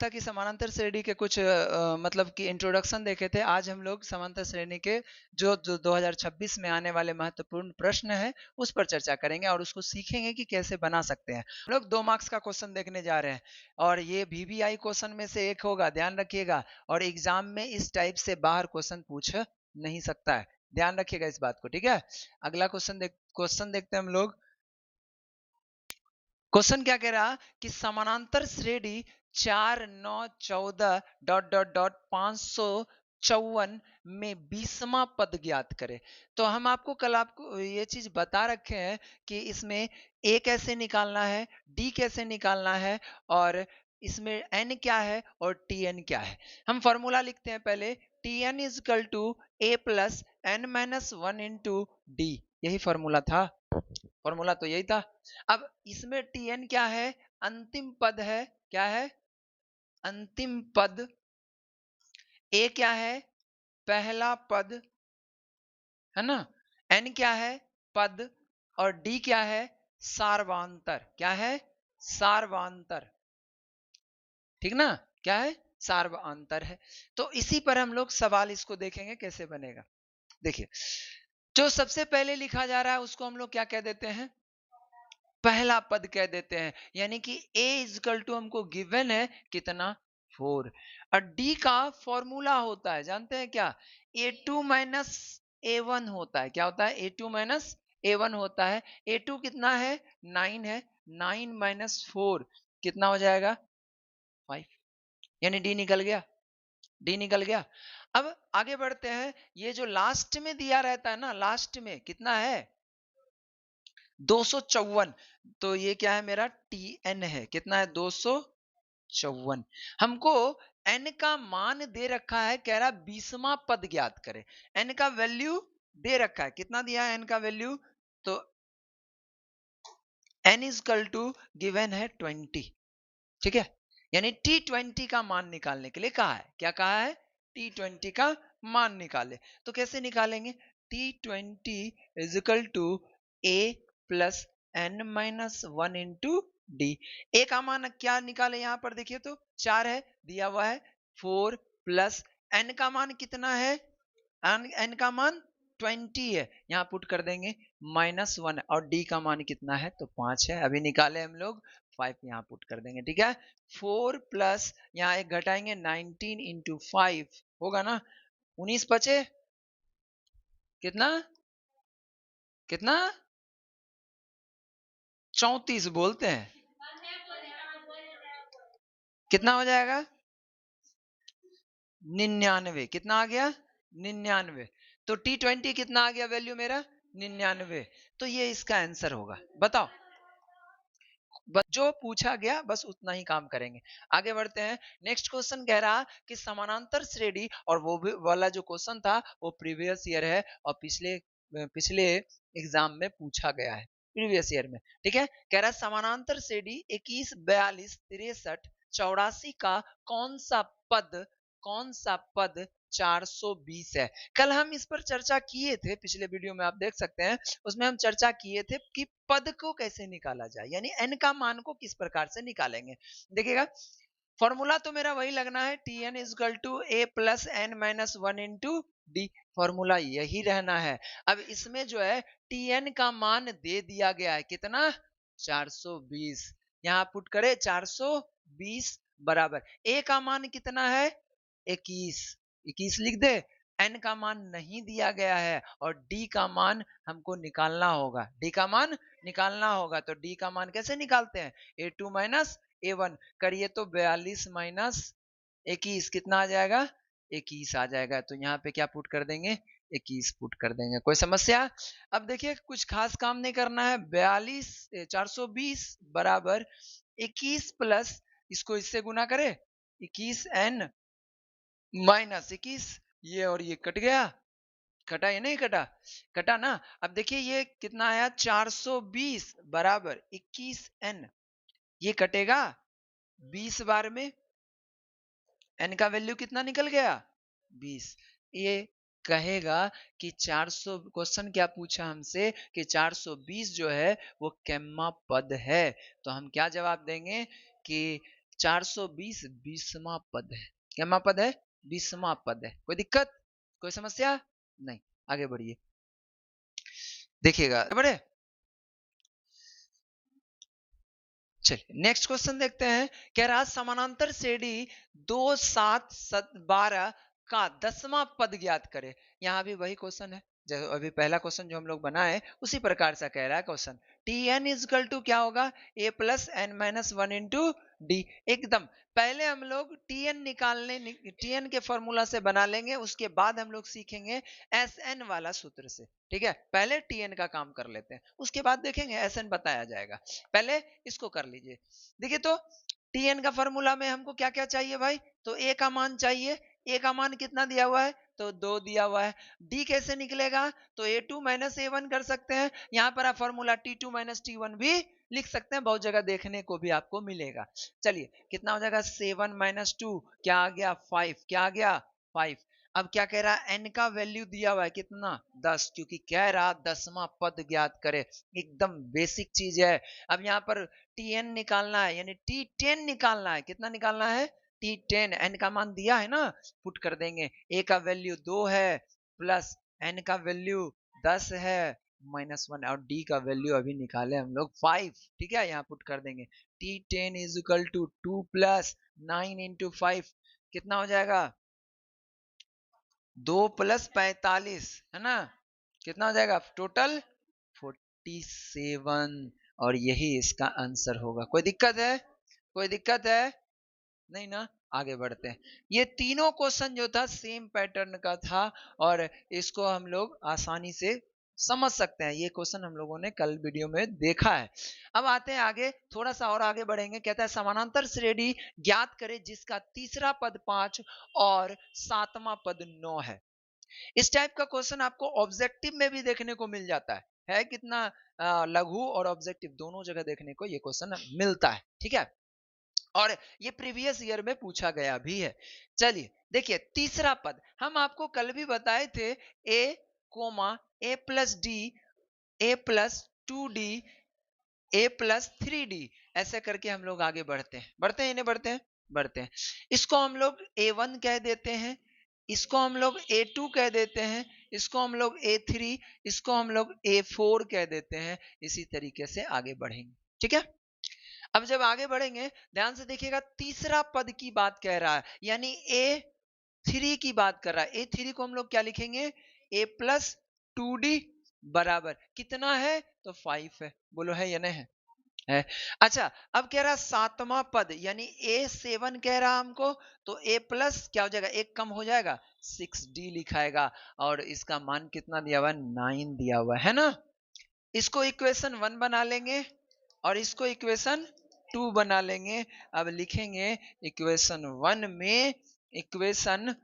था कि समानांतर श्रेणी के कुछ मतलब कि इंट्रोडक्शन देखे थे। आज हम लोग समांतर श्रेणी के जो 2026 में आने वाले महत्वपूर्ण प्रश्न हैं उस पर चर्चा करेंगे और उसको सीखेंगे कि कैसे बना सकते हैं। हम लोग 2 मार्क्स का क्वेश्चन देखने जा रहे हैं और ये वीवीआई क्वेश्चन में से एक होगा, ध्यान रखिएगा। और एग्जाम में इस टाइप से बाहर क्वेश्चन पूछ नहीं सकता है, ध्यान रखिएगा इस बात को, ठीक है। अगला क्वेश्चन देखते हैं हम लोग। क्वेश्चन क्या कह रहा कि समानांतर श्रेणी 4 9 14 डॉट डॉट डॉट 554 में 20वां पद ज्ञात करे। तो हम आपको कल आपको ये चीज बता रखे हैं कि इसमें ए कैसे निकालना है, डी कैसे निकालना है और इसमें एन क्या है और टी एन क्या है। हम फॉर्मूला लिखते हैं पहले, T N is equal to A plus N minus one into D, यही फॉर्मूला था। फॉर्मूला तो यही था। अब इसमें टीएन क्या है, अंतिम पद है, क्या है, अंतिम पद। ए क्या है, पहला पद, है ना। एन क्या है, पद। और डी क्या है, सार्वांतर, क्या है, सार्वांतर, ठीक ना, क्या है, सार्वांतर है। तो इसी पर हम लोग सवाल इसको देखेंगे कैसे बनेगा। देखिए, जो सबसे पहले लिखा जा रहा है उसको हम लोग क्या कह देते हैं, पहला पद कह देते हैं। यानी कि a इजकल टू हमको गिवन है कितना, 4। और d का फॉर्मूला होता है, जानते हैं क्या, a2 माइनस a1 होता है। क्या होता है, a2 माइनस a1 होता है। a2 कितना है, 9 है। 9 माइनस 4 कितना हो जाएगा, 5। यानी d निकल गया, d निकल गया। अब आगे बढ़ते हैं। ये जो लास्ट में दिया रहता है ना, लास्ट में कितना है, 254। तो ये क्या है, मेरा टी एन है, कितना है, 254। हमको एन का मान दे रखा है, कह रहा 20वां पद ज्ञात करे। एन का वैल्यू दे रखा है, कितना दिया है एन का वैल्यू, तो N is equal to given है 20, ठीक है। यानी T20 का मान निकालने के लिए कहा है, क्या कहा है, T20 का मान निकाले। तो कैसे निकालेंगे, T20 is equal to A plus N minus one into D. A का मान क्या निकाले, यहां पर देखिए तो 4 है दिया हुआ है, 4 प्लस एन का मान कितना है, एन का मान 20 है, यहाँ पुट कर देंगे -1। और डी का मान कितना है, तो 5 है, अभी निकाले हम लोग 5, यहाँ पुट कर देंगे, ठीक है। 4 प्लस यहाँ एक घटाएंगे, 19 इंटू 5 होगा ना, 19 बचे कितना, कितना 34 बोलते हैं, कितना हो जाएगा, 99। कितना आ गया, 99। तो T20 कितना आ गया वैल्यू मेरा, 99। तो ये इसका आंसर होगा, बताओ। बस जो पूछा गया बस उतना ही काम करेंगे। आगे बढ़ते हैं। नेक्स्ट क्वेश्चन कह रहा कि समानांतर श्रेणी, और वो भी वाला जो क्वेश्चन था वो प्रीवियस ईयर है और पिछले पिछले एग्जाम में पूछा गया है, प्रीवियस ईयर में, ठीक है। कह रहा समानांतर श्रेणी 21 42 63 84 का कौन सा पद, कौन सा पद 420 है। कल हम इस पर चर्चा किए थे, पिछले वीडियो में आप देख सकते हैं, उसमें हम चर्चा किए थे कि पद को कैसे निकाला जाए, यानी एन का मान को किस प्रकार से निकालेंगे। देखिएगा, फॉर्मूला तो मेरा वही लगना है, T N is equal to A plus N minus one into D, formula यही रहना है। अब इसमें जो है टी एन का मान दे दिया गया है, कितना, 420। यहाँ पुट करे 420 बराबर ए का मान कितना है, 21, 21 लिख दे। एन का मान नहीं दिया गया है और डी का मान हमको निकालना होगा, डी का मान निकालना होगा। तो डी का मान कैसे निकालते हैं, A2 माइनस A1 करिए तो 42 माइनस 21 कितना आ जाएगा, 21 आ जाएगा। तो यहाँ पे क्या पुट कर देंगे, 21 पुट कर देंगे। कोई समस्या। अब देखिए कुछ खास काम नहीं करना है। 420 बराबर 21 प्लस इसको इससे गुना करे, 21n माइनस 21, ये और ये कट गया, कटा या नहीं कटा, कटा ना। अब देखिए ये कितना आया, 420 बराबर 21n, ये कटेगा 20 बार में, n का वैल्यू कितना निकल गया, 20। ये कहेगा कि 400, क्वेश्चन क्या पूछा हमसे कि 420 जो है वो कैम्मा पद है। तो हम क्या जवाब देंगे कि 420 20वां पद है। क्या पद है? 20वां पद है। कोई दिक्कत, कोई समस्या नहीं, आगे बढ़िए, देखिएगा बड़े। चलिए नेक्स्ट क्वेश्चन देखते हैं। कह रहा समानांतर श्रेणी 2 7 12 का 10वां पद ज्ञात करे। यहाँ भी वही क्वेश्चन है जो अभी पहला क्वेश्चन जो हम लोग बनाए, उसी प्रकार से कह रहा है question. T N is equal to क्या होगा? A plus N minus one into D. एकदम पहले हम लोग टी एन निकालने, टी एन के फॉर्मूला से बना लेंगे, उसके बाद हम लोग सीखेंगे एस एन वाला सूत्र से। ठीक है, पहले टी एन का काम कर लेते हैं, उसके बाद देखेंगे एस एन बताया जाएगा। पहले इसको कर लीजिए। देखिए तो टी एन का फॉर्मूला में हमको क्या क्या चाहिए भाई? तो ए का मान चाहिए। ए का मान कितना दिया हुआ है? तो 2 दिया हुआ है। डी कैसे निकलेगा? तो a2 माइनस ए1 कर सकते हैं। यहाँ पर आप फॉर्मूला t2 माइनस t1 भी लिख सकते हैं, बहुत जगह देखने को भी आपको मिलेगा। चलिए कितना हो जाएगा? 7 माइनस 2 क्या आ गया? 5। क्या आ गया? 5। अब क्या कह रहा है? n का वैल्यू दिया हुआ है कितना? 10, क्योंकि कह रहा 10वां पद ज्ञात करे। एकदम बेसिक चीज है। अब यहाँ पर tn निकालना है, यानी t10 निकालना है। कितना निकालना है? t10। n का मान दिया है ना, पुट कर देंगे। a का वैल्यू 2 है, प्लस n का वैल्यू 10 है, माइनस 1, और d का वैल्यू अभी निकाले हम लोग 5। ठीक है, यहाँ पुट कर देंगे। t10 is equal to 2 plus 9 into 5 कितना हो जाएगा? 2 प्लस 45 है ना, कितना हो जाएगा टोटल? 47। और यही इसका आंसर होगा। कोई दिक्कत है? कोई दिक्कत है? नहीं ना, आगे बढ़ते हैं। ये तीनों क्वेश्चन जो था सेम पैटर्न का था, और इसको हम लोग आसानी से समझ सकते हैं। ये क्वेश्चन हम लोगों ने कल वीडियो में देखा है। अब आते हैं आगे, थोड़ा सा और आगे बढ़ेंगे। कहता है समानांतर श्रेणी ज्ञात करे जिसका तीसरा पद 5 और 7वां पद 9 है। इस टाइप का क्वेश्चन आपको ऑब्जेक्टिव में भी देखने को मिल जाता है कितना लघु और ऑब्जेक्टिव दोनों जगह देखने को ये क्वेश्चन मिलता है। ठीक है, और ये प्रीवियस ईयर में पूछा गया भी है। चलिए देखिए तीसरा पद, हम आपको कल भी बताए थे a comma a plus D, a plus 2d, a plus 3d, ऐसे करके हम लोग आगे बढ़ते हैं। बढ़ते हैं, इन्हें बढ़ते हैं, बढ़ते हैं। इसको हम लोग a1 कह देते हैं, इसको हम लोग a2 कह देते हैं, इसको हम लोग a3, इसको हम लोग a4 कह देते हैं। इसी तरीके से आगे बढ़ेंगे। ठीक है, अब जब आगे बढ़ेंगे ध्यान से देखिएगा, तीसरा पद की बात कह रहा है, यानी a3 की बात कर रहा है। a3 को हम लोग क्या लिखेंगे? a प्लस 2d बराबर कितना है? तो 5 है। बोलो है या नहीं है? है। अच्छा, अब कह रहा 7वां पद, यानी a7 कह रहा हमको, तो a प्लस क्या हो जाएगा? एक कम हो जाएगा, 6d लिखाएगा, और इसका मान कितना दिया हुआ है? 9 दिया हुआ है ना। इसको इक्वेशन 1 बना लेंगे, और इसको इक्वेशन 2 बना लेंगे। अब लिखेंगे इक्वेशन 1 में, इक्वेशन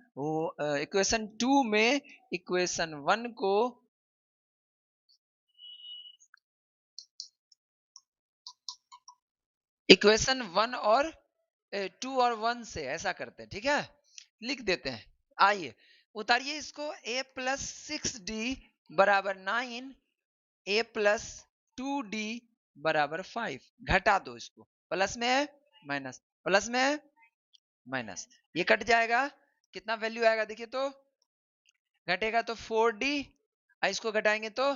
2 में इक्वेशन 1 को इक्वेशन 1 और 2 और 1 से ऐसा करते हैं। ठीक है, लिख देते हैं। आइए उतारिए इसको, a प्लस 6d बराबर 9, a प्लस 2d बराबर 5। घटा दो इसको, प्लस में है माइनस, प्लस में है माइनस, ये कट जाएगा। कितना वैल्यू आएगा? देखिए तो घटेगा तो 4d, इसको घटाएंगे तो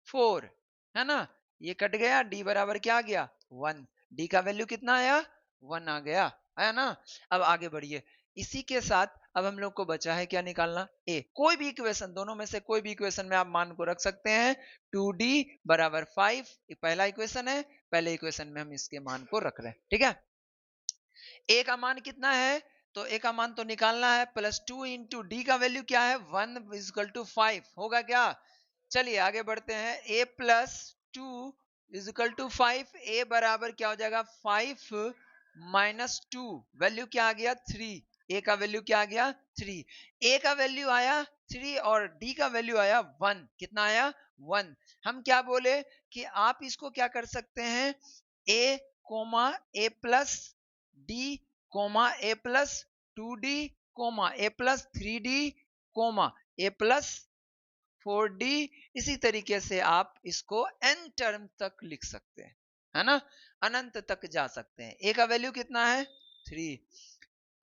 4, है ना। ये कट गया, d बराबर क्या आ गया? 1। d का वैल्यू कितना आया? 1 आ गया, है ना। अब आगे बढ़िए, इसी के साथ अब हम लोग को बचा है क्या निकालना? a। कोई भी इक्वेशन, दोनों में से कोई भी इक्वेशन में आप मान को रख सकते हैं। 2d बराबर 5, ये पहला इक्वेशन है, पहले इक्वेशन में हम इसके मान को रख रहे हैं। ठीक है, a का मान कितना है? तो a का मान तो निकालना है, प्लस 2 इंटू डी का वैल्यू क्या है? 1 इजकल टू 5 होगा क्या? चलिए आगे बढ़ते हैं। a plus 2 is equal to 5, a बराबर क्या हो जाएगा? 5 माइनस 2, वैल्यू क्या आ गया? 3। a का वैल्यू क्या आ गया? 3। a का वैल्यू आया 3 और d का वैल्यू आया 1। कितना आया? 1। हम क्या बोले कि आप इसको क्या कर सकते हैं? a comma a plus D comma A plus 2d comma A plus 3d comma A plus 4d, इसी तरीके से आप इसको n टर्म तक लिख सकते हैं, है ना। अनंत तक जा सकते हैं। a का वैल्यू कितना है? 3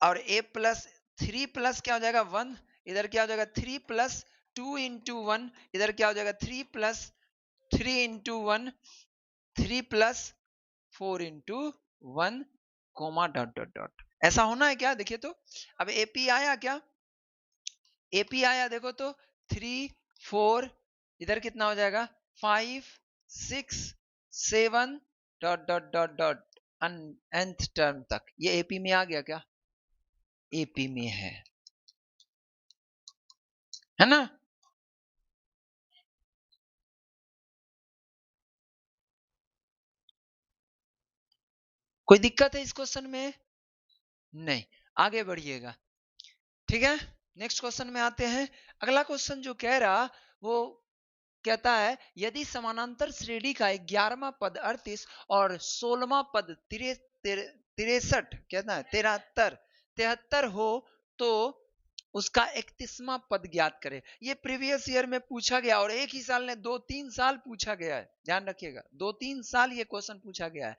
और a प्लस 3 प्लस क्या हो जाएगा 1, इधर क्या हो जाएगा 3 प्लस 2 इंटू 1, इधर क्या हो जाएगा 3 plus 3 into 1, 3 plus 4 into 1 comma dot dot dot. ऐसा होना है क्या? देखिए तो अब एपी आया क्या? एपी आया देखो तो 3 4 इधर कितना हो जाएगा 5 6 7 dot dot dot dot nth term तक, ये एपी में आ गया क्या? एपी में है ना? कोई दिक्कत है इस क्वेश्चन में? नहीं, आगे बढ़िएगा। ठीक है, नेक्स्ट क्वेश्चन में आते हैं। अगला क्वेश्चन जो कह रहा वो कहता है यदि समानांतर श्रेणी का 11वां पद 38 और 16वां पद 63 कहता है 73 हो तो उसका 31वां पद ज्ञात करे। ये प्रीवियस ईयर में पूछा गया और एक ही साल ने 2-3 साल पूछा गया है, ध्यान रखिएगा 2-3 साल ये क्वेश्चन पूछा गया है।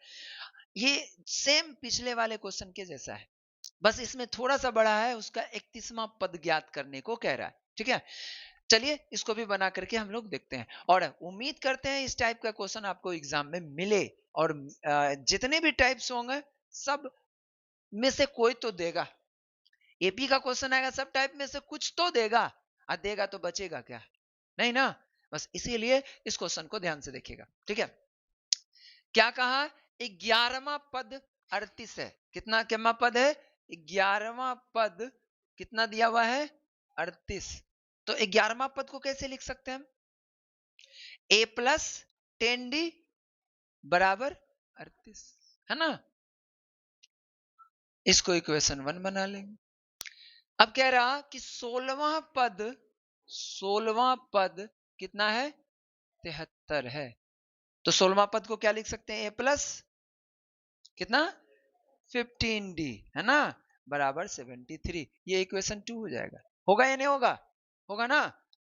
ये सेम पिछले वाले क्वेश्चन के जैसा है, बस इसमें थोड़ा सा बड़ा है, उसका 31वां पद ज्ञात करने को कह रहा है। ठीक है, चलिए इसको भी बना करके हम लोग देखते हैं और उम्मीद करते हैं इस टाइप का क्वेश्चन आपको एग्जाम में मिले और जितने भी टाइप्स होंगे सब में से कोई तो देगा। एपी का क्वेश्चन आएगा सब टाइप में से कुछ तो देगा, और देगा तो बचेगा क्या? नहीं ना, बस इसीलिए इस क्वेश्चन को ध्यान से देखिएगा। ठीक है, क्या कहा 11वां पद 38 है, कितना क्या पद है 11वां पद कितना दिया हुआ है 38, तो 11वां पद को कैसे लिख सकते हैं हम? a प्लस 10d बराबर 38 है ना, इसको इक्वेशन 1 बना लेंगे। अब कह रहा कि 16वां पद कितना है 73 है, तो 16वां पद को क्या लिख सकते हैं a प्लस कितना 15d है ना बराबर 73, ये इक्वेशन 2 हो जाएगा। होगा या नहीं होगा? होगा ना।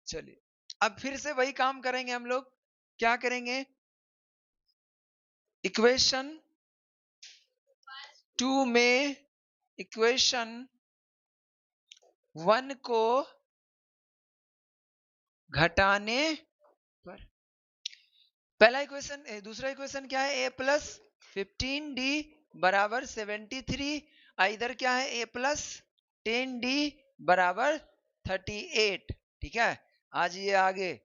चलिए अब फिर से वही काम करेंगे हम लोग, क्या करेंगे इक्वेशन 2 में इक्वेशन 1 को घटाने पर पहला इक्वेशन दूसरा इक्वेशन क्या है a प्लस 15d बराबर 73, इधर क्या है a प्लस 10d बराबर 38। ठीक है, आज ये आगे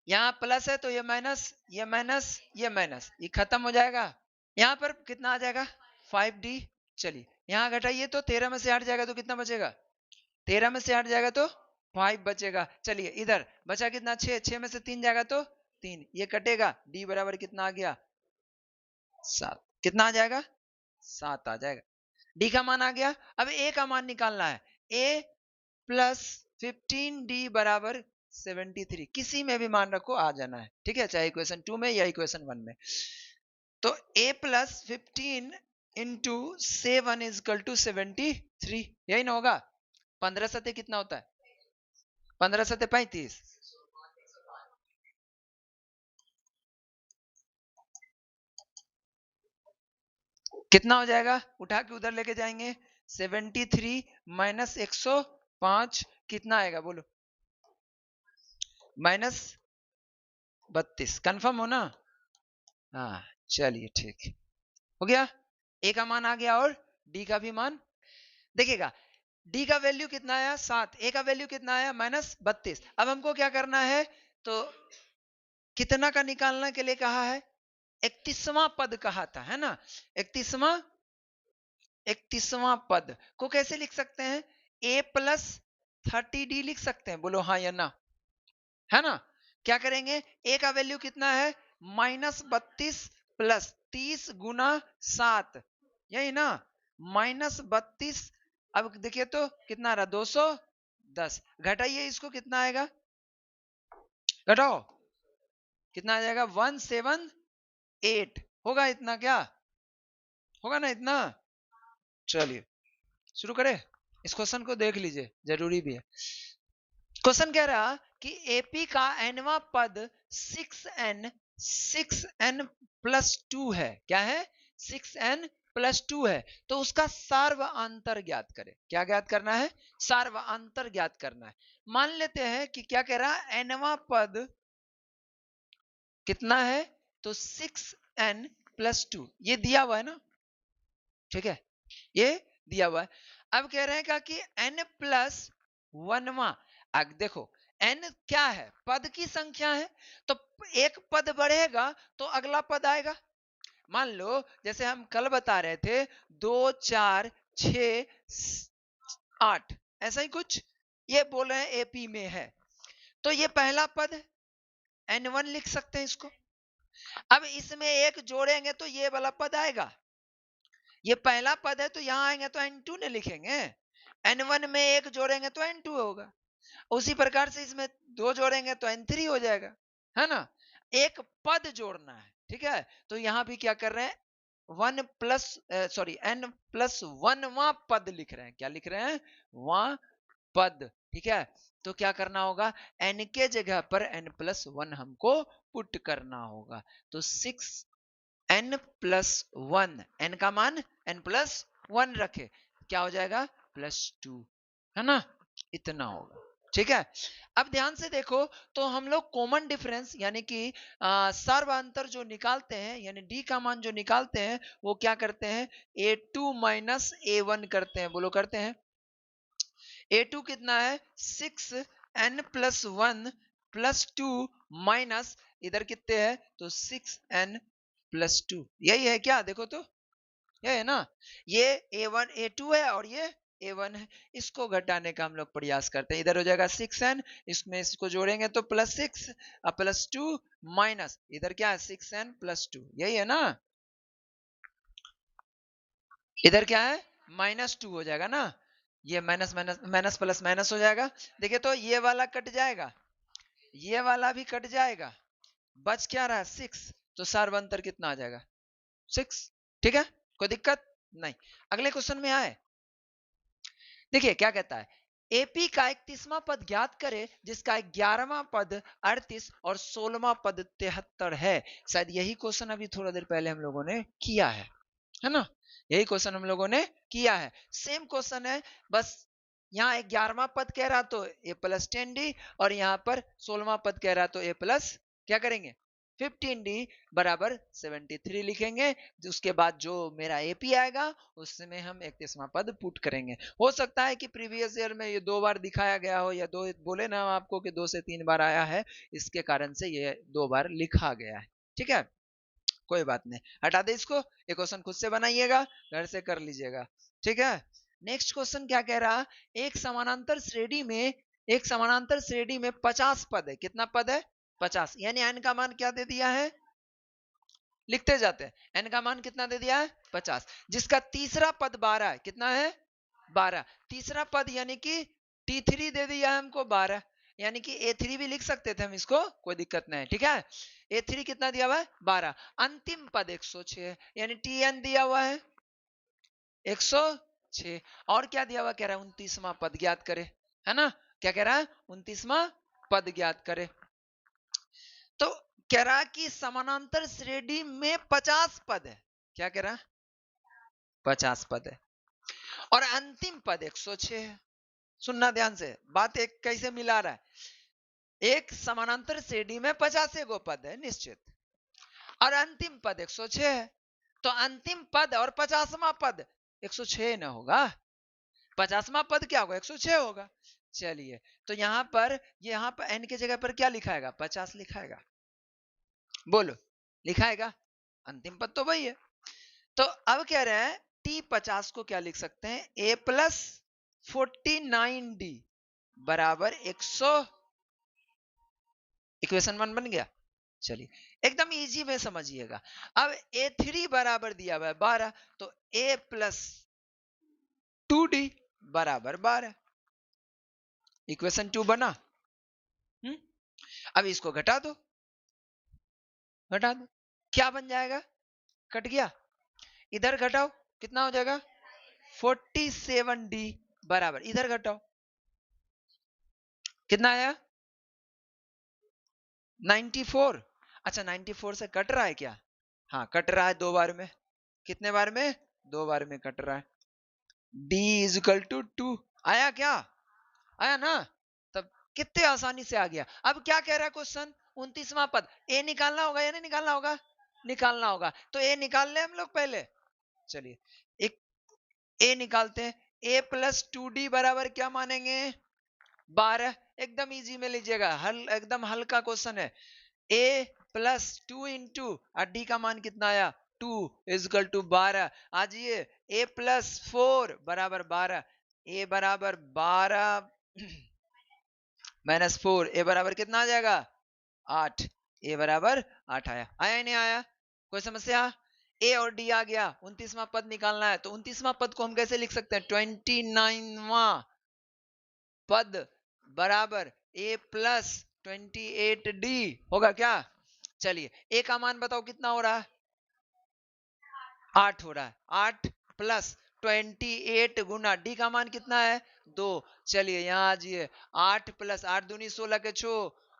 यहाँ प्लस है तो ये माइनस, ये माइनस, ये माइनस, ये खत्म हो जाएगा। यहाँ पर कितना आ जाएगा 5d। चलिए यहाँ घटाइए तो 13 में से हट जाएगा तो कितना बचेगा, 13 में से हट जाएगा तो 5 बचेगा। चलिए इधर बचा कितना 6, 6 में से 3 जाएगा तो 3, ये कटेगा d बराबर कितना आ गया 7, कितना आ जाएगा 7 आ जाएगा। d का मान आ गया, अब a का मान निकालना है, a प्लस 15d बराबर 73, किसी में भी मान रखो आ जाना है। ठीक है, चाहे इक्वेशन 2 में या इक्वेशन 1 में। तो a plus 15 into 7 is equal to 73, यही ना होगा। 15 सते कितना होता है 15 सते 35, कितना हो जाएगा उठा के उधर लेके जाएंगे 73 माइनस 105 कितना आएगा बोलो माइनस 32, कंफर्म हो ना? हाँ चलिए ठीक हो गया, a का मान आ गया और d का भी मान। देखिएगा d का वैल्यू कितना आया 7, a का वैल्यू कितना आया माइनस 32। अब हमको क्या करना है, तो कितना का निकालने के लिए कहा है 31वां पद कहा था, है ना। 31वां पद को कैसे लिख सकते हैं, a प्लस 30d लिख सकते हैं, बोलो हाँ या ना, है ना। क्या करेंगे a का वैल्यू कितना है माइनस 32 प्लस 30 गुना 7, यही ना माइनस 32। अब देखिए तो कितना रहा 210, घटाइए इसको कितना आएगा, घटाओ कितना आ जाएगा 178, होगा इतना क्या, होगा ना इतना। चलिए शुरू करें, इस क्वेश्चन को देख लीजिए जरूरी भी है। क्वेश्चन कह रहा कि एपी का nवां पद 6n प्लस 2 है, क्या है 6n +2 है, तो उसका सार्वआंतर ज्ञात करें। क्या ज्ञात करना है? सार्वआंतर ज्ञात करना है। मान लेते हैं कि क्या कह रहा है, nवां पद कितना है, तो 6n+2 ये दिया हुआ है ना, ठीक है, ये दिया हुआ है। अब कह रहे हैं क्या कि n+1वां, देखो n क्या है, पद की संख्या है, तो एक पद बढ़ेगा तो अगला पद आएगा। मान लो जैसे हम कल बता रहे थे 2 4 6 8 ऐसा ही कुछ, ये बोल रहे हैं एपी में है, तो ये पहला पद है, n1 लिख सकते हैं इसको। अब इसमें एक जोड़ेंगे तो ये वाला पद आएगा, ये पहला पद है तो यहां आएंगे तो n2 ने लिखेंगे, n1 में एक जोड़ेंगे तो n2 होगा, उसी प्रकार से इसमें दो जोड़ेंगे तो n3 हो जाएगा, है ना। एक पद जोड़ना है, ठीक है, तो यहां भी क्या कर रहे हैं, n+1वां पद लिख रहे हैं। क्या लिख रहे हैं? वां पद, ठीक है। तो क्या करना होगा, n के जगह पर n+1 हमको पुट करना होगा, तो 6n+1, n का मान n+1 रखे, क्या हो जाएगा, +2, है ना, इतना होगा, ठीक है। अब ध्यान से देखो, तो हम लोग कॉमन डिफरेंस यानी कि सर्वांतर जो निकालते हैं, यानी d का मान जो निकालते हैं, वो क्या करते हैं, a2 माइनस a1 करते हैं। बोलो, करते हैं। a2 कितना है, 6n+1+2 माइनस इधर कितने है, तो 6n+2, यही है क्या, देखो तो ये है ना, ये a1 a2 है और ये a1 है, इसको घटाने का हम लोग प्रयास करते हैं। इधर हो जाएगा 6n, इसमें इसको जोड़ेंगे तो +6 +2 माइनस इधर क्या है, 6n+2, यही है ना, इधर क्या है, -2 हो जाएगा ना, ये minus minus minus plus minus हो जाएगा। देखिए तो ये वाला कट जाएगा, ये वाला भी कट जाएगा, बच क्या रहा है, 6, तो सार्वंतर कितना आ जाएगा, 6, ठीक है, कोई दिक्कत नहीं। अगले क्वेश्चन में आए, देखिए क्या कहता है, एपी का 31वां पद ज्ञात करे जिसका 11वां पद 38 और 16वां पद 73 है। शायद यही क्वेश्चन अभी थोड़ा देर पहले हम लोगों ने किया है ना, यही क्वेश्चन हम लोगों ने किया है, सेम क्वेश्चन है, बस यहाँ 11वां पद कह रहा तो a+10d और यहाँ पर 16वां पद कह रहा तो a+ क्या करेंगे, 15d बराबर 73 लिखेंगे। उसके बाद जो मेरा एपी आएगा उसमें हम 31वां पद पुट करेंगे। हो सकता है कि प्रीवियस ईयर में ये 2 बार दिखाया गया हो, या 2 बोले ना आपको कि 2 से 3 बार आया है, इसके कारण से ये 2 बार लिखा गया है, ठीक है, कोई बात नहीं, हटा दे इसको। ये क्वेश्चन खुद से बनाइएगा, घर से कर लीजिएगा, ठीक है। नेक्स्ट क्वेश्चन क्या कह रहा, एक समानांतर श्रेणी में 50 पद है। कितना पद है, 50, यानी n का मान क्या दे दिया है, लिखते जाते हैं, n का मान कितना दे दिया है, 50, जिसका तीसरा पद 12 है। कितना है, 12, तीसरा पद यानी कि t3 दे दिया है हमको 12, यानी कि a3 भी लिख सकते थे हम इसको, कोई दिक्कत नहीं है, ठीक है। a3 कितना दिया हुआ है, 12, अंतिम पद 106 है, यानी tn दिया हुआ है 106, और क्या दिया हुआ, कह रहा है 29वां पद ज्ञात करे, है ना, क्या कह रहा है, 29वां पद ज्ञात करे। तो कह रहा है कि समानांतर श्रेणी में 50 पद है। क्या कह रहा है, 50 पद है, और अंतिम पद 106 है। सुनना ध्यान से, बात एक कैसे मिला रहा है, एक समानांतर श्रेणी में 50 गो पद है निश्चित, और अंतिम पद 106 है, तो अंतिम पद और 50वां पद 106 ना होगा, 50वां पद क्या होगा, 106 होगा। चलिए, तो यहाँ पर n के जगह पर क्या लिखाएगा, 50 लिखाएगा, बोलो, लिखाएगा, अंतिम पद तो वही है। तो अब कह रहे हैं t50 को क्या लिख सकते हैं, a+49d बराबर 100, इक्वेशन 1 बन गया। चलिए, एकदम इजी में समझिएगा। अब a3 बराबर दिया हुआ है 12, तो a+2d बराबर 12, इक्वेशन 2 बना। अब इसको घटा दो, क्या बन जाएगा, कट गया, इधर घटाओ, कितना हो जाएगा, 47d बराबर, इधर घटाओ, कितना आया, 94। अच्छा, 94 से कट रहा है क्या, हाँ कट रहा है 2 बार में, कितने बार में, 2 बार में कट रहा है। d इज इक्वल टू 2 आया क्या? आया ना? तब कितने आसानी से आ गया। अब क्या कह रहा है क्वेश्चन? 29वां पद ए निकालना होगा या नहीं निकालना होगा? निकालना होगा। तो ए निकाल ले हम लोग पहले। चलिए एक ए निकालते हैं। ए प्लस 2d बराबर क्या मानेंगे? 12। एकदम इजी में लीजिएगा, एकदम हल्का क्वेश्चन है। ए प्लस 2 इंटू डी का मान कितना आया? 2 इजकल टू 12। आज ये ए प्लस 4 बराबर 12। ए बराबर 12 माइनस 4, ए बराबर कितना आ जाएगा? 8। ए बराबर 8 आया। आया नहीं आया? कोई समस्या? ए और डी आ गया। 29वां पद निकालना है। तो 29वां पद को हम कैसे लिख सकते हैं? 29वां पद बराबर ए प्लस 28d होगा क्या? चलिए ए का मान बताओ कितना हो रहा है? 8 हो रहा है। 8 प्लस 28 गुना डी का मान कितना है? 2। चलिए यहाँ आजिए। 8 प्लस 8 दूनी 16 के छो,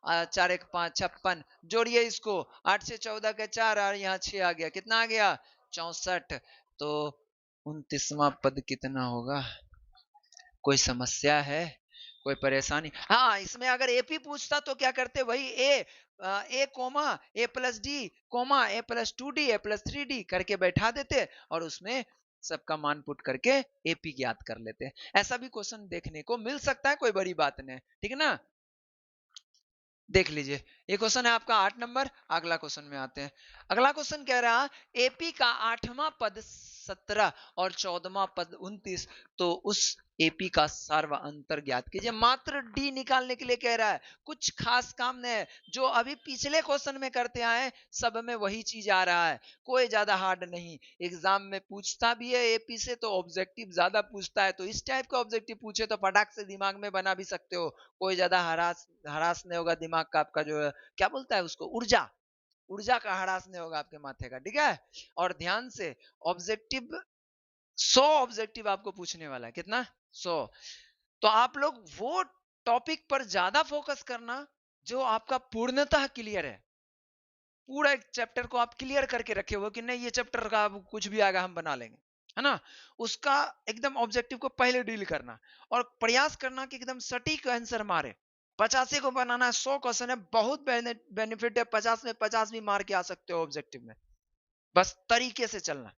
4 1 5 56। जोड़िए इसको। 8 से 14 के 4 और यहाँ 6 आ गया। कितना आ गया? 64। तो 29वां पद कितना होगा? कोई समस्या है? कोई परेशानी? हाँ, इसमें अगर एपी पूछता तो क्या करते? वही ए coma A plus D comma A plus 2d A plus 3d करके बैठा देते और उसमें सबका मान पुट करके एपी ज्ञात कर लेते। ऐसा भी क्वेश्चन देखने को मिल सकता है, कोई बड़ी बात नहीं। ठीक है ना? देख लीजिए, ये क्वेश्चन है आपका 8 नंबर। अगला क्वेश्चन में आते हैं। अगला क्वेश्चन कह रहा एपी का 8वां पद 17 और 14वां पद 29, तो उस एपी का सार्व अंतर ज्ञात कीजिए। मात्र डी निकालने के लिए कह रहा है। कुछ खास काम नहीं है, जो अभी पिछले क्वेश्चन में करते आए सब में वही चीज आ रहा है। कोई ज्यादा हार्ड नहीं। एग्जाम में पूछता भी है एपी से तो ऑब्जेक्टिव ज्यादा पूछता है, तो इस टाइप का ऑब्जेक्टिव पूछे तो फटाक से दिमाग में बना भी सकते हो। कोई ज्यादा हरास नहीं होगा दिमाग का। आपका जो क्या बोलता है उसको, ऊर्जा, ऊर्जा का हरास नहीं होगा आपके माथे का। ठीक है? और ध्यान से, ऑब्जेक्टिव 100 ऑब्जेक्टिव आपको पूछने वाला है। कितना? 100। तो आप लोग वो टॉपिक पर ज्यादा फोकस करना जो आपका पूर्णतः क्लियर है। पूरा एक चैप्टर को आप क्लियर करके रखे हो कि नहीं ये चैप्टर का कुछ भी आएगा हम बना लेंगे, है ना? उसका एकदम ऑब्जेक्टिव को पहले डील करना और प्रयास करना कि एकदम सटीक आंसर मारे। 85 को बनाना है, 100 क्वेश्चन है, बहुत बेनिफिट है। 50 में 50 भी मार के आ सकते हो ऑब्जेक्टिव में। बस तरीके से चलना,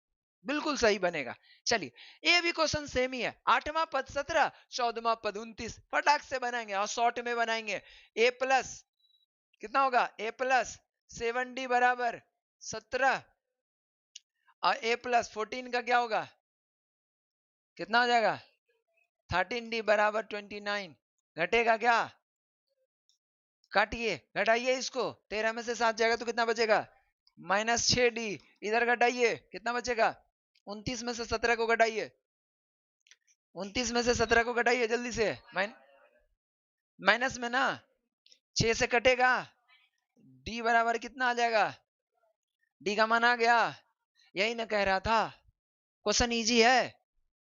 बिल्कुल सही बनेगा। चलिए ये भी क्वेश्चन सेम ही है। 8वां पद 17, 14वां पद 29। फटाक से बनाएंगे और शॉर्ट में बनाएंगे। ए प्लस कितना होगा? ए प्लस 7d बराबर 17 और ए प्लस 14 का क्या होगा? कितना हो जाएगा? 13d बराबर 29। घटेगा क्या? काटिए, घटाइए इसको। 13 में से 7 जाएगा तो कितना बचेगा? -6d। इधर घटाइए, कितना बचेगा? 29 में से 17 को घटाइए। 29 में से 17 को घटाइए जल्दी से। माइनस में ना, 6 से कटेगा। d बराबर कितना आ जाएगा? d का मान आ गया। यही ना कह रहा था, क्वेश्चन इजी है।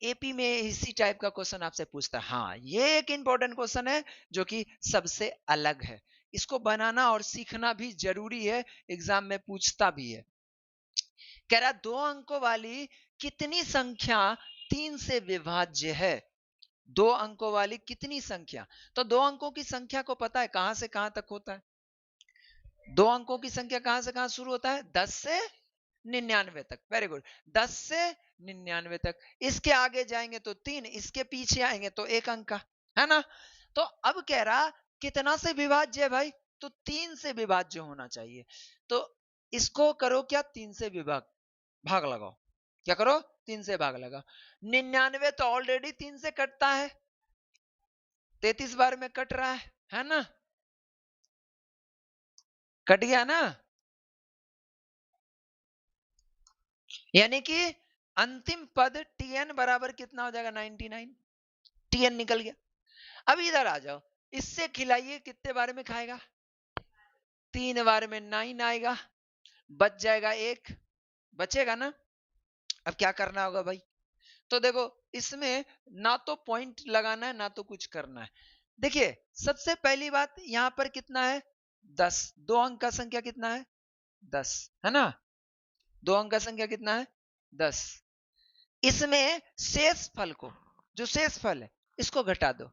एपी में इसी टाइप का क्वेश्चन आपसे पूछता है। हाँ, ये एक इंपॉर्टेंट क्वेश्चन है जो कि सबसे अलग है। इसको बनाना और सीखना भी जरूरी है, एग्जाम में पूछता भी है। कह रहा 2 अंकों वाली कितनी संख्या 3 से विभाज्य है? 2 अंकों वाली कितनी संख्या? तो 2 अंकों की संख्या को पता है कहां से कहां तक होता है। 2 अंकों की संख्या कहां से कहां शुरू होता है? 10 से 99 तक। Very good. 10 से 99 तक। इसके आगे जाएंगे तो 3, इसके पीछे आएंगे तो 1 अंक का, है ना? तो अब कह रहा कितना से विभाज्य है भाई? तो 3 से विभाज्य होना चाहिए। तो इसको करो क्या? 3 से विभाग भाग लगाओ। क्या करो? 3 से भाग लगाओ। 99 तो ऑलरेडी 3 से कटता है, 33 बार में कट रहा है ना? कट गया ना? यानी कि अंतिम पद tn बराबर कितना हो जाएगा? 99। tn निकल गया। अब इधर आ जाओ, इससे खिलाइए। कितने बार में खाएगा? 3 बार में 9 आएगा, बच जाएगा 1। बचेगा ना? अब क्या करना होगा भाई? तो देखो, इसमें ना तो पॉइंट लगाना है ना तो कुछ करना है। देखिए, सबसे पहली बात यहां पर कितना है? 10। 2 अंक का संख्या कितना है? 10, है ना? 2 अंक का संख्या कितना है? 10। इसमें शेष फल को, जो शेष फल है इसको घटा दो,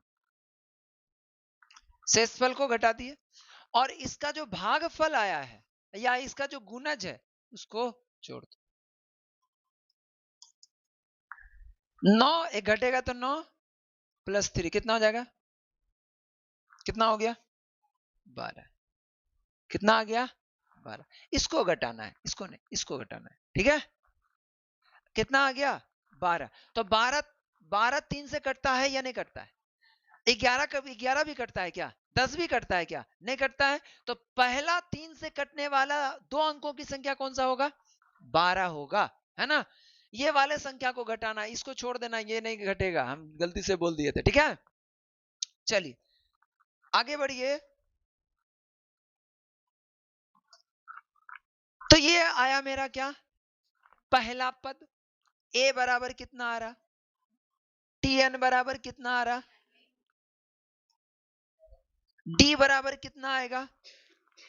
शेष फल को घटा दिए, और इसका जो भागफल आया है या इसका जो गुणज है उसको जोड़ दो। 9 एक घटेगा तो 9 प्लस 3 कितना हो जाएगा, कितना हो गया 12, कितना आ गया 12, इसको घटाना है, इसको नहीं, इसको घटाना है, ठीक है। कितना आ गया 12, तो 12 12 3 से कटता है या नहीं कटता है, 11 कभी 11 भी कटता है क्या, 10 भी कटता है क्या, नहीं कटता है। तो पहला 3 से कटने वाला 2 अंकों की संख्या कौन सा होगा, 12 होगा, है ना। ये वाले संख्या को घटाना, इसको छोड़ देना, ये नहीं घटेगा, हम गलती से बोल दिए थे, ठीक है। चलिए आगे बढ़िए। तो ये आया मेरा क्या, पहला पद, ए बराबर कितना आ रहा, टीएन बराबर कितना आ रहा, डी बराबर कितना आएगा,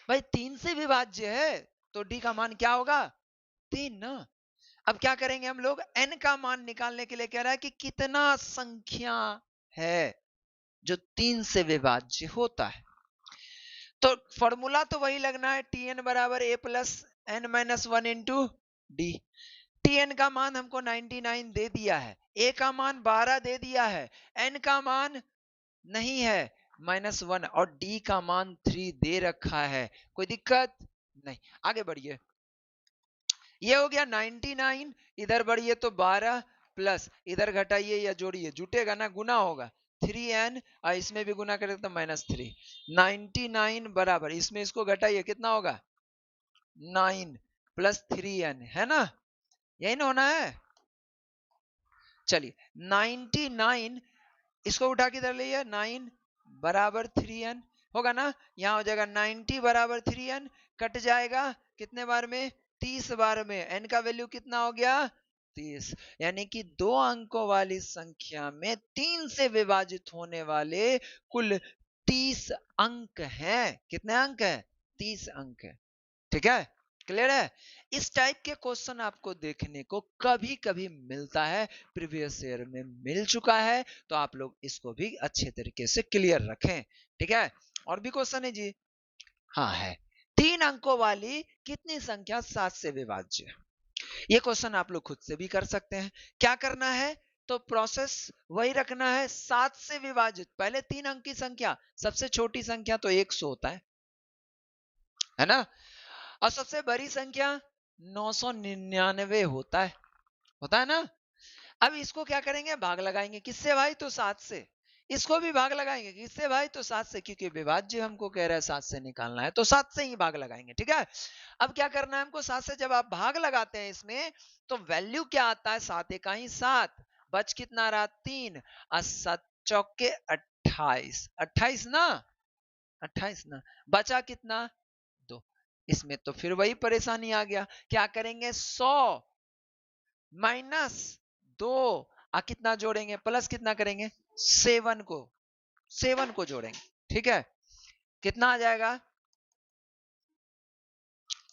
भाई 3 से विभाज्य है तो डी का मान क्या होगा 3 ना। अब क्या करेंगे हम लोग, n का मान निकालने के लिए कह रहा है कि कितना संख्या है जो 3 से विभाज्य होता है। तो फॉर्मूला तो वही लगना है, tn बराबर a plus n minus 1 into D. tn का मान हमको 99 दे दिया है, a का मान 12 दे दिया है, n का मान नहीं है -1 और d का मान 3 दे रखा है, कोई दिक्कत नहीं। आगे बढ़िए, ये हो गया 99, इधर बढ़िए तो 12 प्लस इधर घटाइए या जोड़िए, जुटेगा ना, गुना होगा 3n, और इसमें भी गुना करें तो -3, 99 बराबर, इसमें इसको घटाइए कितना होगा 9 प्लस 3n, है ना, यही ना होना है। चलिए 99 इसको उठा के इधर ले, 9 बराबर 3n होगा ना, यहाँ हो जाएगा 90 बराबर 3n, कट जाएगा कितने बार में 30 बार में, n का वैल्यू कितना हो गया 30, यानी कि 2 अंकों वाली संख्या में 3 से विभाजित होने वाले कुल 30 अंक हैं। कितने अंक हैं 30 अंक है, ठीक है, क्लियर है। इस टाइप के क्वेश्चन आपको देखने को कभी कभी मिलता है, प्रीवियस ईयर में मिल चुका है, तो आप लोग इसको भी अच्छे तरीके से क्लियर रखें, ठीक है। और भी क्वेश्चन है जी, हाँ है, 3 अंकों वाली कितनी संख्या 7 से विभाज्य, ये क्वेश्चन आप लोग खुद से भी कर सकते हैं। क्या करना है, तो प्रोसेस वही रखना है, 7 से विभाजित पहले 3 अंक की संख्या, सबसे छोटी संख्या तो 100 होता है ना, और सबसे बड़ी संख्या 999 होता है ना। अब इसको क्या करेंगे, भाग लगाएंगे, किससे भाई, तो 7 से, इसको भी भाग लगाएंगे, किससे भाई, तो 7 से, क्योंकि विभाज्य हमको कह रहा है 7 से निकालना है, तो 7 से ही भाग लगाएंगे, ठीक है। अब क्या करना है हमको, 7 से जब आप भाग लगाते हैं इसमें, तो वैल्यू क्या आता है, 7 एका ही 7, बच कितना रहा 3, और 7 चौके 28, 28 ना, 28 ना, बचा कितना 2। इसमें तो फिर वही परेशानी आ गया, क्या करेंगे 100 माइनस 2, कितना जोड़ेंगे, प्लस कितना करेंगे 7 को, 7 को जोड़ेंगे, ठीक है, कितना आ जाएगा,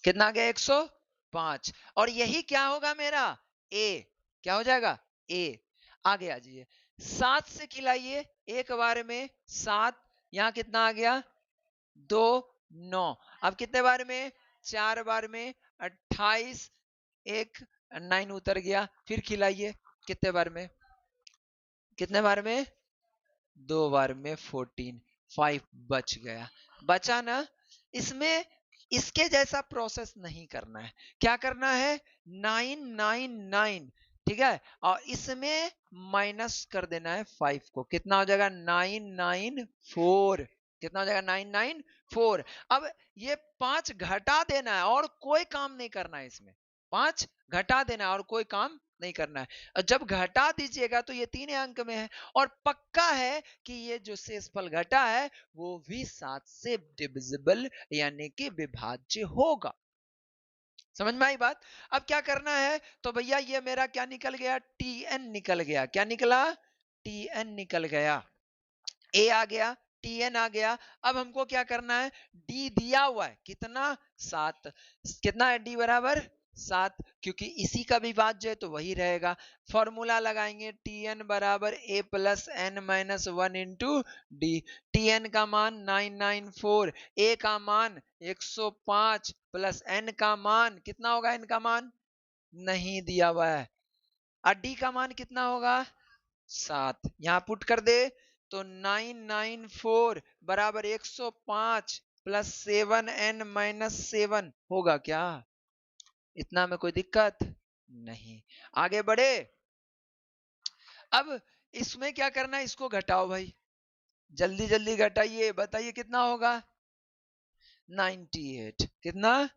कितना आ गया 105, और यही क्या होगा मेरा ए, क्या हो जाएगा ए। आगे आ जाइए, 7 से खिलाइए एक बार में 7, यहां कितना आ गया 2 9, अब कितने बार में 4 बार में 28, एक 9 उतर गया, फिर खिलाइए कितने बार में, कितने बार में 2 बार में 14, 5 बच गया, बचा ना। इसमें इसके जैसा प्रोसेस नहीं करना है, क्या करना है 999, ठीक है, और इसमें माइनस कर देना है 5 को, कितना हो जाएगा 994, कितना हो जाएगा 994। अब ये 5 घटा देना है और कोई काम नहीं करना है, इसमें 5 घटा देना है और कोई काम नहीं करना है, और जब घटा दीजिएगा तो ये 3 अंक में है, और पक्का है कि ये जो शेषफल घटा है वो भी 7 से डिविजिबल यानी कि विभाज्य होगा। समझ में आई बात। अब क्या करना है, तो भैया ये मेरा क्या निकल गया, टीएन निकल गया, क्या निकला टीएन निकल गया, ए आ गया, टीएन आ गया। अब हमको क्या करना है, डी दिया हुआ है कितना 7, कितना है डी बराबर 7, क्योंकि इसी का विभाज्य है तो वही रहेगा। फॉर्मूला लगाएंगे Tn बराबर a plus n minus 1 into D. Tn का मान 994, a का मान 105 प्लस n का मान कितना होगा, n का मान नहीं दिया हुआ है, और d का मान कितना होगा 7। यहां पुट कर दे तो 994 बराबर 105 प्लस 7n माइनस 7 होगा क्या? इतना में कोई दिक्कत नहीं, आगे बढ़े। अब इसमें क्या करना है, इसको घटाओ भाई, जल्दी जल्दी घटाइए, बताइए कितना होगा 98, कितना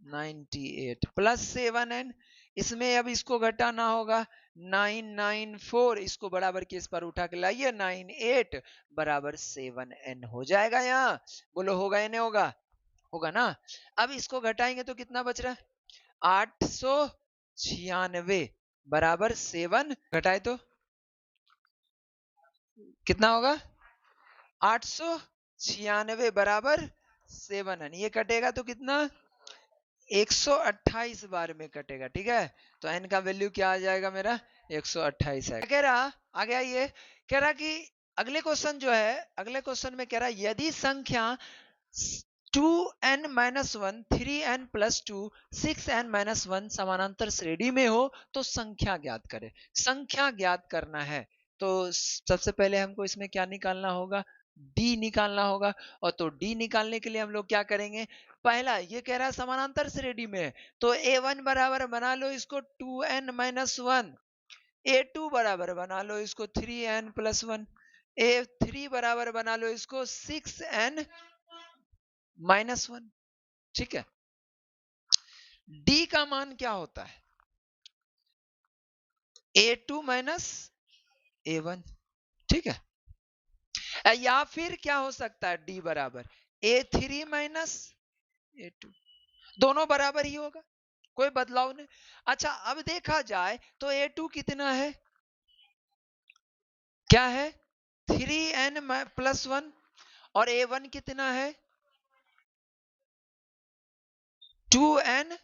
98 प्लस 7n, इसमें अब इसको घटाना होगा 994, इसको बराबर के इस पर उठा के लाइए 98 बराबर 7n हो जाएगा। यहाँ बोलो होगा या नहीं होगा, होगा ना। अब इसको घटाएंगे तो कितना बच रहा है 896 बराबर 7, घटाए तो कितना होगा 896 बराबर 7n, ये कटेगा तो कितना 128 बार में कटेगा, ठीक है। तो n का वैल्यू क्या आ जाएगा मेरा 128 है। कह रहा आ गया, ये कह रहा कि अगले क्वेश्चन जो है, अगले क्वेश्चन में कह रहा यदि संख्या 2n minus 1, 3n plus 2, 6n minus 1 समानांतर श्रेणी में हो तो संख्या ज्ञात करें। संख्या ज्ञात करना है तो सबसे पहले हमको इसमें क्या निकालना होगा, d निकालना होगा। और तो d निकालने के लिए हम लोग क्या करेंगे, पहला ये कह रहा है समानांतर श्रेणी में, तो a1 बराबर बना लो इसको 2n माइनस 1, a2 बराबर बना लो इसको 3n प्लस 1, a3 बराबर बना लो इसको 6n माइनस 1, ठीक है। d का मान क्या होता है a2 माइनस a1, ठीक है। या फिर क्या हो सकता है d बराबर a3 माइनस a2, दोनों बराबर ही होगा, कोई बदलाव नहीं। अच्छा अब देखा जाए तो a2 कितना है, क्या है 3n प्लस 1, और a1 कितना है 2n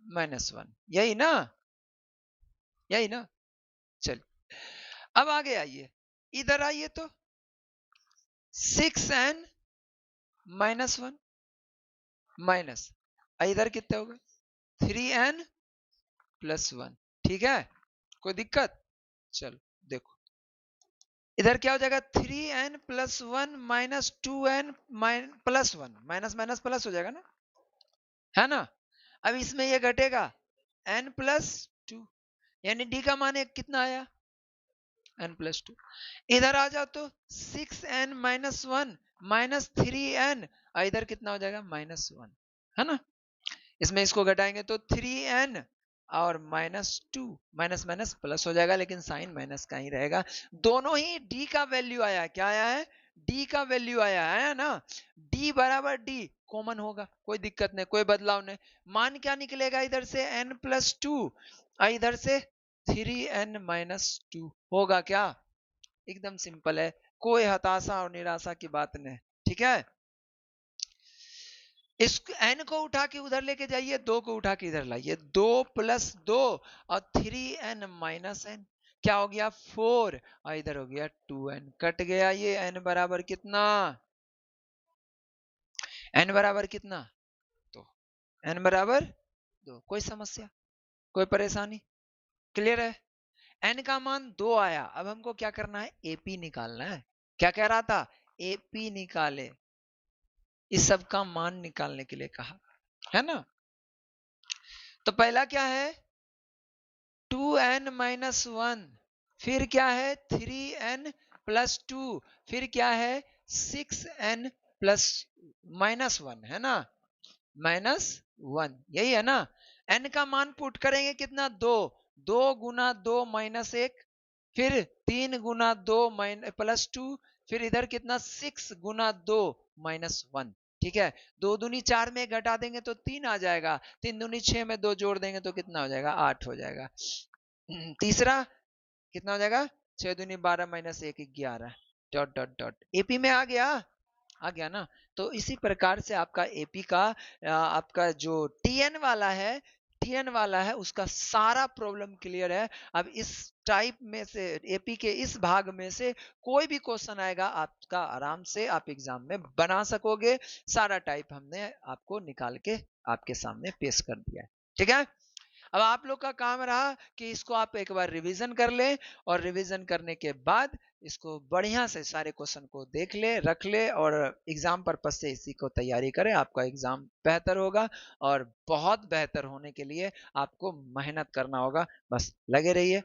माइनस 1, यही ना, यही ना। चलिए अब आगे आइए, इधर आइए तो 6n माइनस 1 माइनस, इधर कितने हो गए 3n प्लस 1, ठीक है, कोई दिक्कत। चलो देखो इधर क्या हो जाएगा 3n plus 1 minus 2n plus 1, minus minus plus हो जाएगा ना, है ना। अब इसमें ये घटेगा n प्लस 2, यानी d का मान एक कितना आया n प्लस 2। इधर आ जाओ तो 6n माइनस 1 माइनस 3n, इधर कितना हो जाएगा माइनस 1, है ना। इसमें इसको घटाएंगे तो 3n और माइनस 2, माइनस माइनस प्लस हो जाएगा, लेकिन साइन माइनस का ही रहेगा। दोनों ही d का वैल्यू आया, क्या आया है d का वैल्यू आया है ना। d बराबर d कॉमन होगा, कोई दिक्कत नहीं, कोई बदलाव नहीं। मान क्या निकलेगा इधर से n प्लस 2, इधर से 3n माइनस 2 होगा क्या, एकदम सिंपल है, कोई हताशा और निराशा की बात नहीं, ठीक है। इस n को उठा के उधर लेके जाइए, 2 को उठा के इधर लाइए, 2 प्लस 2 और 3n माइनस n, क्या हो गया 4, और इधर हो गया 2n, कट गया ये n बराबर कितना, n बराबर कितना, तो n बराबर 2। कोई समस्या, कोई परेशानी, क्लियर है। n का मान 2 आया, अब हमको क्या करना है ap निकालना है। क्या कह रहा था ap निकाले, इस सब का मान निकालने के लिए कहा, है ना। तो पहला क्या है 2n माइनस 1, फिर क्या है 3n प्लस 2, फिर क्या है 6n प्लस माइनस 1, है ना, माइनस 1, यही है ना। n का मान पुट करेंगे कितना 2, 2 गुना 2 माइनस 1, फिर 3 गुना 2 प्लस 2, फिर इधर कितना 6 गुना 2 माइनस 1, ठीक है। 2 दूनी 4 में घटा देंगे तो 3 आ जाएगा, 3 दूनी 6 में 2 जोड़ देंगे तो कितना हो जाएगा 8 हो जाएगा। तीसरा कितना हो जाएगा 6 दूनी 12 minus 1 11, dot dot dot, AP में आ गया, आ गया ना। तो इसी प्रकार से आपका एपी का आपका जो टीएन वाला है, टीएन वाला है उसका सारा प्रॉब्लम क्लियर है। अब इस टाइप में से एपी के इस भाग में से कोई भी क्वेश्चन आएगा आपका आराम से आप एग्जाम में बना सकोगे। सारा टाइप हमने आपको निकाल के आपके सामने पेश कर दिया है। ठीक है। अब आप लोग का काम रहा कि इसको आप एक बार रिवीजन कर ले, और रिवीजन करने के बाद इसको बढ़िया से सारे क्वेश्चन को देख ले, रख ले, और एग्जाम पर्पज से इसी को तैयारी करें। आपका एग्जाम बेहतर होगा, और बहुत बेहतर होने के लिए आपको मेहनत करना होगा। बस लगे रहिए।